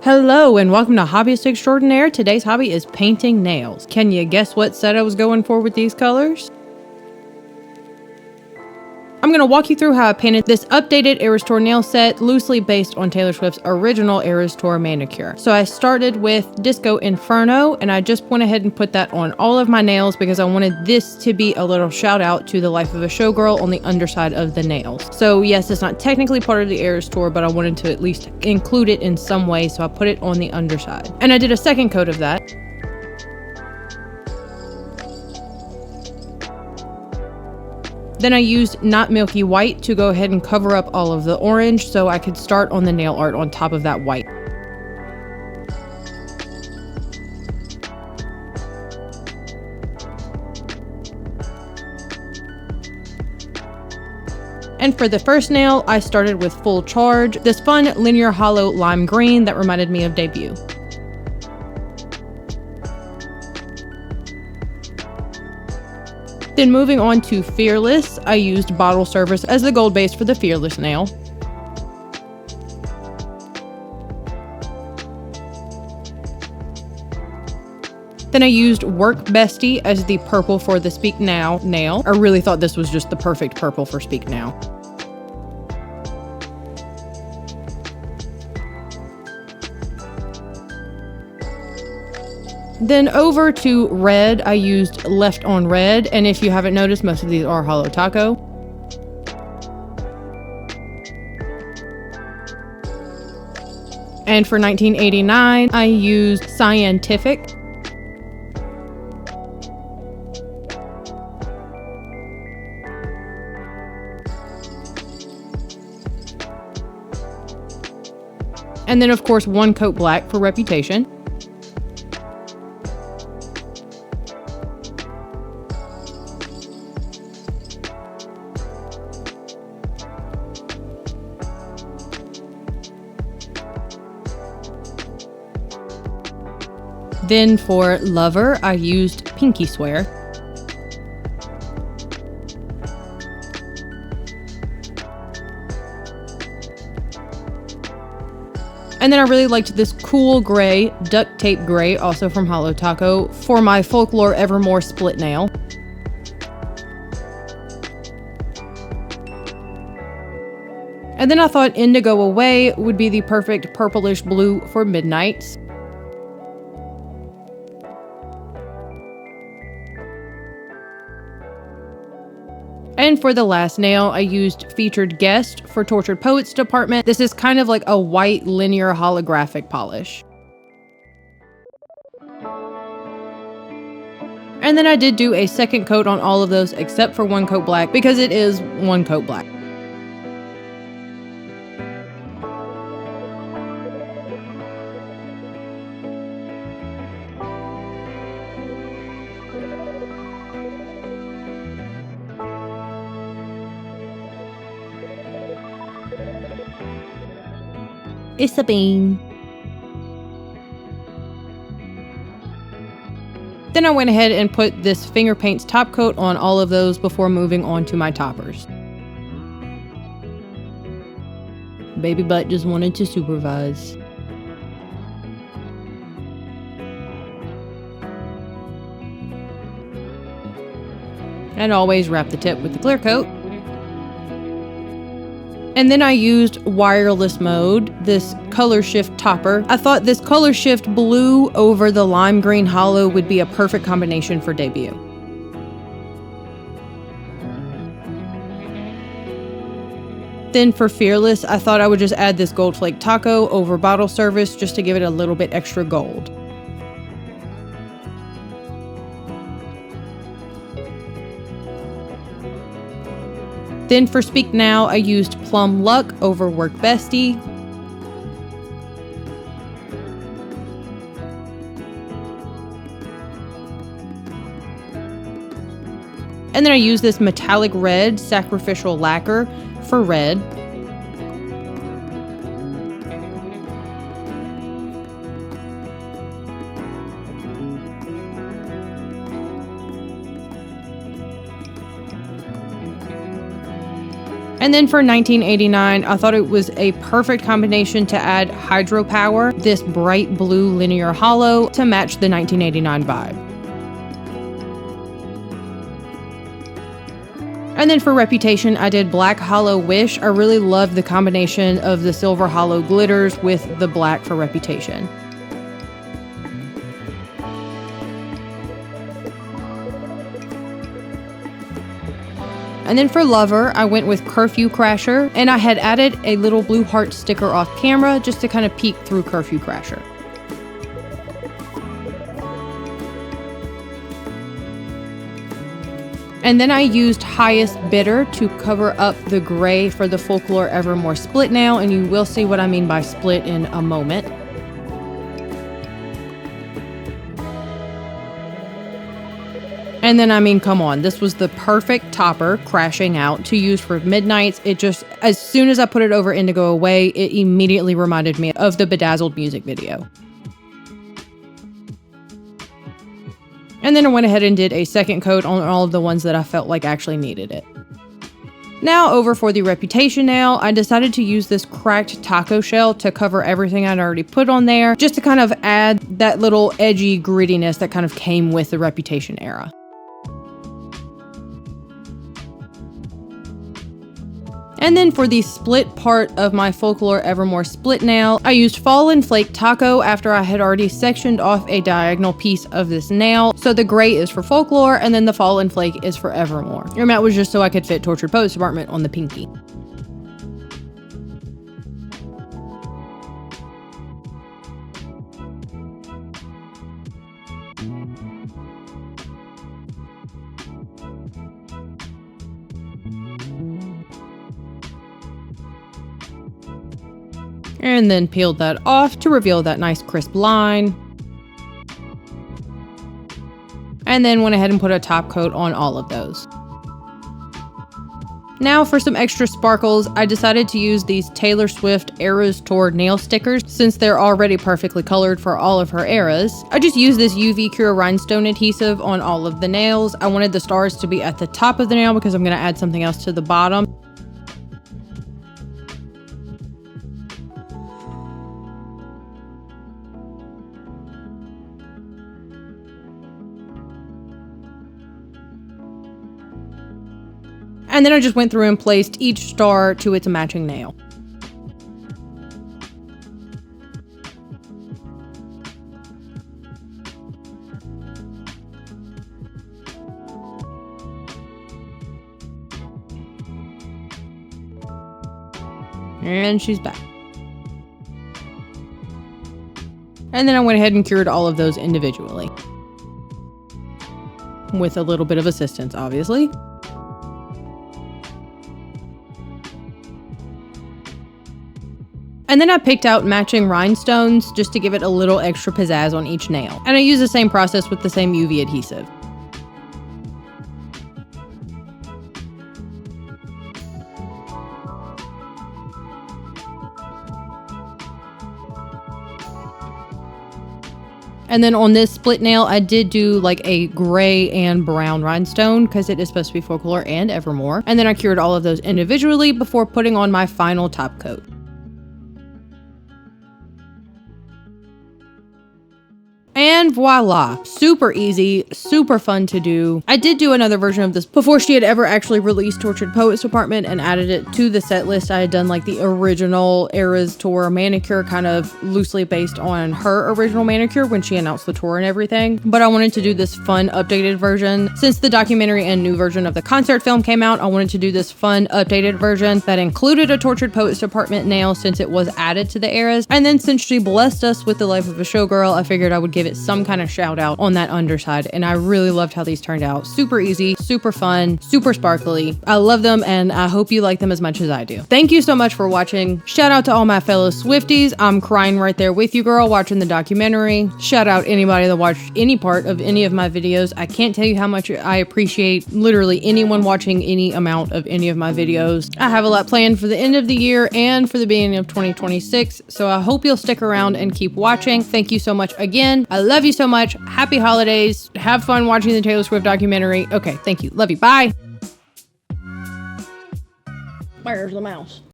Hello and welcome to Hobbyist Extraordinaire. Today's hobby is painting nails. Can you guess what set I was going for with these colors? I'm going to walk you through how I painted this updated Eras Tour nail set, loosely based on Taylor Swift's original Eras Tour manicure. So I started with Disco Inferno, and I just went ahead and put that on all of my nails because I wanted this to be a little shout out to the life of a showgirl on the underside of the nails. So yes, it's not technically part of the Eras Tour, but I wanted to at least include it in some way, so I put it on the underside. And I did a second coat of that. Then I used Not Milky White to go ahead and cover up all of the orange so I could start on the nail art on top of that white. And for the first nail, I started with Full Charge, this fun linear hollow lime green that reminded me of Debut. Then moving on to Fearless, I used Bottle Service as the gold base for the Fearless nail. Then I used Work Bestie as the purple for the Speak Now nail. I really thought this was just the perfect purple for Speak Now. Then over to red, I used Left on Red, and if you haven't noticed, most of these are Holo Taco. And for 1989, I used Scientific. And then of course, one coat black for Reputation. Then for Lover, I used Pinky Swear. And then I really liked this cool gray, duct tape gray, also from Holo Taco, for my Folklore Evermore split nail. And then I thought Indigo Away would be the perfect purplish blue for Midnights. And for the last nail, I used Featured Guest for Tortured Poets department. This is kind of like a white linear holographic polish. And then I did do a second coat on all of those except for one coat black because it is one coat black. It's a bean. Then I went ahead and put this Finger Paints top coat on all of those before moving on to my toppers. Baby Butt just wanted to supervise. And always wrap the tip with the clear coat. And then I used Wireless Mode, this color shift topper. I thought this color shift blue over the lime green hollow would be a perfect combination for Debut. Then for Fearless, I thought I would just add this Gold Flake Taco over Bottle Service just to give it a little bit extra gold. Then for Speak Now, I used Plum Luck over Work Bestie. And then I used this metallic red Sacrificial Lacquer for red. And then for 1989, I thought it was a perfect combination to add hydropower, this bright blue linear hollow, to match the 1989 vibe. And then for Reputation, I did Black Hollow Wish. I really loved the combination of the silver hollow glitters with the black for Reputation. And then for Lover, I went with Curfew Crasher, and I had added a little blue heart sticker off camera just to kind of peek through Curfew Crasher. And then I used Highest Bidder to cover up the gray for the Folklore Evermore split nail, and you will see what I mean by split in a moment. And then, I mean, come on, this was the perfect topper, Crashing Out, to use for Midnights. It just, as soon as I put it over Indigo Away, it immediately reminded me of the Bedazzled music video. And then I went ahead and did a second coat on all of the ones that I felt like actually needed it. Now over for the Reputation nail, I decided to use this cracked taco shell to cover everything I'd already put on there, just to kind of add that little edgy grittiness that kind of came with the Reputation era. And then for the split part of my Folklore Evermore split nail, I used Fallen Flake Taco after I had already sectioned off a diagonal piece of this nail. So the gray is for Folklore, and then the Fallen Flake is for Evermore. And that was just so I could fit Tortured Poets Department on the pinky. And then peeled that off to reveal that nice crisp line. And then went ahead and put a top coat on all of those. Now for some extra sparkles, I decided to use these Taylor Swift Eras Tour nail stickers since they're already perfectly colored for all of her eras. I just used this UV Cure rhinestone adhesive on all of the nails. I wanted the stars to be at the top of the nail because I'm going to add something else to the bottom. And then I just went through and placed each star to its matching nail. And she's back. And then I went ahead and cured all of those individually. With a little bit of assistance, obviously. And then I picked out matching rhinestones just to give it a little extra pizzazz on each nail. And I used the same process with the same UV adhesive. And then on this split nail, I did do like a gray and brown rhinestone because it is supposed to be Folklore and Evermore. And then I cured all of those individually before putting on my final top coat. And voila, super easy, super fun to do. I did do another version of this before she had ever actually released Tortured Poets Department and added it to the set list. I had done like the original Eras Tour manicure, kind of loosely based on her original manicure when she announced the tour and everything. But I wanted to do this fun updated version. Since the documentary and new version of the concert film came out, I wanted to do this fun updated version that included a Tortured Poets Department nail since it was added to the eras. And then since she blessed us with the Life of a Showgirl, I figured I would give it some kind of shout out on that underside, and I really loved how these turned out. Super easy, super fun, super sparkly. I love them, and I hope you like them as much as I do. Thank you so much for watching. Shout out to all my fellow Swifties. I'm crying right there with you, girl, watching the documentary. Shout out anybody that watched any part of any of my videos. I can't tell you how much I appreciate literally anyone watching any amount of any of my videos. I have a lot planned for the end of the year and for the beginning of 2026, so I hope you'll stick around and keep watching. Thank you so much again. I love you so much. Happy holidays. Have fun watching the Taylor Swift documentary. Okay, thank you. Love you. Bye. Where's the mouse?